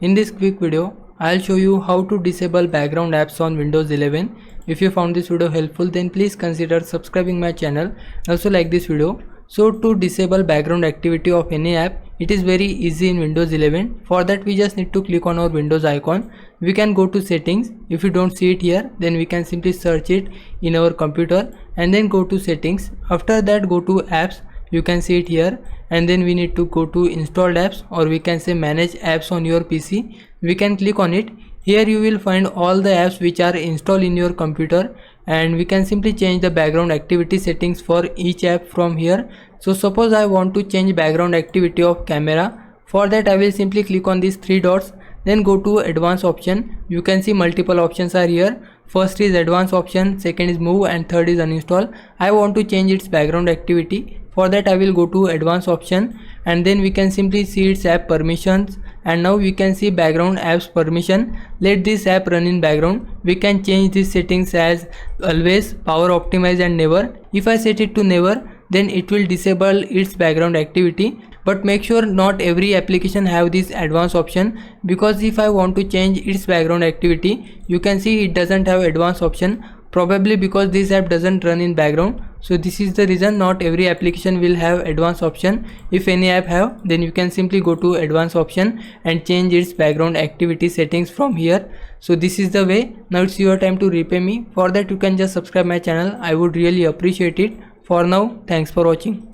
In this quick video, I'll show you how to disable background apps on Windows 11. If you found this video helpful, then please consider subscribing my channel. Also like this video. So to disable background activity of any app, it is very easy in Windows 11. For that we just need to click on our Windows icon. We can go to settings. If you don't see it here, then we can simply search it in our computer and then go to settings. After that go to apps. You can see it here, and then we need to go to installed apps, or we can say manage apps on your PC. We can click on it. Here you will find all the apps which are installed in your computer, and we can simply change the background activity settings for each app from here. So suppose I want to change background activity of camera. For that I will simply click on these three dots, then go to advanced option. You can see multiple options are here. First is advanced option, second is move, and third is uninstall. I want to change its background activity. For that I will go to advanced option, and then we can simply see its app permissions, and now we can see background apps permission. Let this app run in background. We can change these settings as always, power optimize, and never. If I set it to never, then it will disable its background activity. But make sure not every application have this advanced option, because if I want to change its background activity, you can see it doesn't have advanced option, probably because this app doesn't run in background. So this is the reason not every application will have advanced option. If any app have, then you can simply go to advanced option and change its background activity settings from here. So this is the way. Now it's your time to repay me. For that you can just subscribe my channel. I would really appreciate it. For now, thanks for watching.